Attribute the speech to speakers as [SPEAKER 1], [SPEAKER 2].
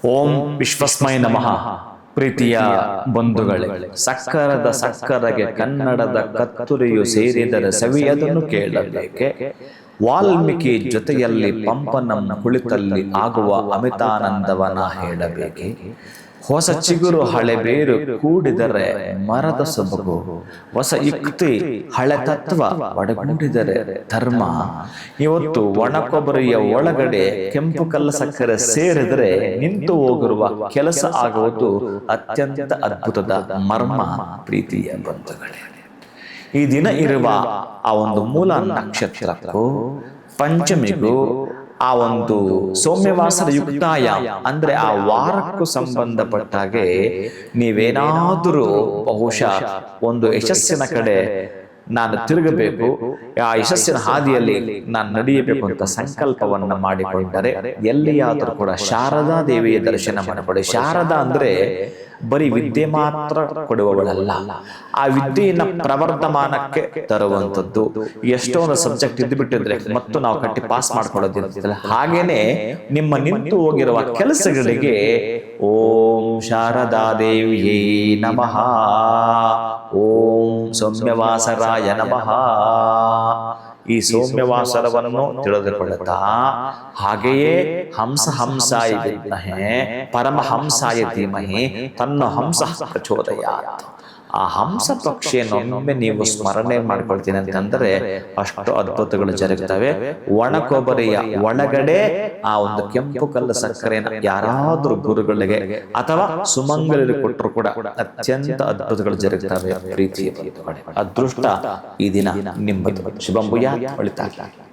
[SPEAKER 1] ಓಂ ವಿಶ್ವಸ್ಮೈ ನಮಃ. ಪ್ರೀತಿಯ ಬಂಧುಗಳೇ, ಸಕ್ಕರೆಗೆ ಕನ್ನಡದ ಕತ್ತುರಿಯು ಸೇರಿದರೆ ಸವಿಯದನ್ನು ಕೇಳಬೇಕೆ? ವಾಲ್ಮೀಕಿ ಜೊತೆಯಲ್ಲಿ ಪಂಪನಂ ಕುಳಿತಲ್ಲಿ ಆಗುವ ಅಮಿತಾನಂದವನ ಹೇಳಬೇಕೆ? ಹೊಸ ಚಿಗುರು ಹಳೆ ಬೇರು ಕೂಡಿದರೆ ಮರದ ಸೊಬಗು, ಹೊಸ ಯುಕ್ತಿ ಹಳೆ ತತ್ವ ಒಡಗೂಡಿದರೆ ಧರ್ಮ. ಇವತ್ತು ಒಣಕೊಬ್ಬರಿಯ ಒಳಗಡೆ ಕೆಂಪು ಕಲ್ಲ ಸಕ್ಕರೆ ಸೇರಿದರೆ ನಿಂತು ಹೋಗಿರುವ ಕೆಲಸ ಆಗುವುದು ಅತ್ಯಂತ ಅದ್ಭುತದ ಮರ್ಮ. ಪ್ರೀತಿಯ ಬಂಧುಗಳೇ, ಈ ದಿನ ಇರುವ ಆ ಒಂದು ಮೂಲ ನಕ್ಷತ್ರಕ್ಕೂ ಪಂಚಮಿಗೂ ಆ ಒಂದು ಸೌಮ್ಯವಾಸರ ಯುಕ್ತಾಯ ಅಂದ್ರೆ ಆ ವಾರಕ್ಕೂ ಸಂಬಂಧಪಟ್ಟ ಹಾಗೆ ನೀವೇನಾದರೂ ಬಹುಶಃ ಒಂದು ಯಶಸ್ಸಿನ ಕಡೆ ನಾನು ತಿರುಗಬೇಕು, ಆ ಯಶಸ್ಸಿನ ಹಾದಿಯಲ್ಲಿ ನಾನು ನಡೆಯಬೇಕು ಅಂತ ಸಂಕಲ್ಪವನ್ನ ಮಾಡಿಕೊಂಡರೆ ಎಲ್ಲಿಯಾದರೂ ಕೂಡ ಶಾರದಾ ದೇವಿಯ ದರ್ಶನ ಮಾಡಬೇಡಿ. ಶಾರದಾ ಅಂದ್ರೆ ಬರೀ ವಿದ್ಯೆ ಮಾತ್ರ ಕೊಡುವವಳಲ್ಲ, ಆ ವಿದ್ಯೆಯನ್ನ ಪ್ರವರ್ಧಮಾನಕ್ಕೆ ತರುವಂಥದ್ದು. ಎಷ್ಟೊಂದು ಸಬ್ಜೆಕ್ಟ್ ಇದ್ದು ಬಿಟ್ಟಿದ್ರೆ ಮತ್ತು ನಾವು ಕಟ್ಟಿ ಪಾಸ್ ಮಾಡ್ಕೊಳ್ಳೋದಿಲ್ಲ. ಹಾಗೇನೆ ನಿಮ್ಮ ನಿಂತು ಹೋಗಿರುವ ಕೆಲಸಗಳಿಗೆ ಓಂ ಶಾರದಾ ದೇವಿಯೇ ನಮಃ, ಓಂ ಸೌಮ್ಯವಾಸರಾಯ ನಮಃ. ಈ ಸೌಮ್ಯವಾಸರವನ್ನು ತಿಳಿದುಕೊಳ್ಳುತ್ತಾ ಹಾಗೆಯೇ ಹಂಸಾಯ ವಿದ್ಮಹೇ ಪರಮಹಂಸಾಯ ಧೀಮಹಿ ತನ್ನೋ ಹಂಸ ಪ್ರಚೋದಯಾತ್. ಆ ಹಂಸ ಪಕ್ಷಿಯನ್ನೊಮ್ಮೆ ನೀವು ಸ್ಮರಣೆ ಮಾಡ್ಕೊಳ್ತೀನಿ ಅಂತಂದ್ರೆ ಅಷ್ಟು ಅದ್ಭುತಗಳು ಜರುಗುತ್ತವೆ. ಒಣಕೊಬ್ಬರಿಯ ಒಳಗಡೆ ಆ ಒಂದು ಕೆಂಪು ಕಲ್ಲು ಸಕ್ಕರೆಯನ್ನು ಯಾರಾದ್ರೂ ಗುರುಗಳಿಗೆ ಅಥವಾ ಸುಮಂಗಲರಿಗೆ ಕೊಟ್ಟರು ಕೂಡ ಅತ್ಯಂತ ಅದ್ಭುತಗಳು ಜರುಗುತ್ತವೆ. ಪ್ರೀತಿಯ ಬಂಧುಗಳೇ, ಅದೃಷ್ಟ ಈ ದಿನ ನಿಮ್ಮದು. ಶುಭಂಭೂಯಾತ್. ಒಳಿತಾಗಲಿ.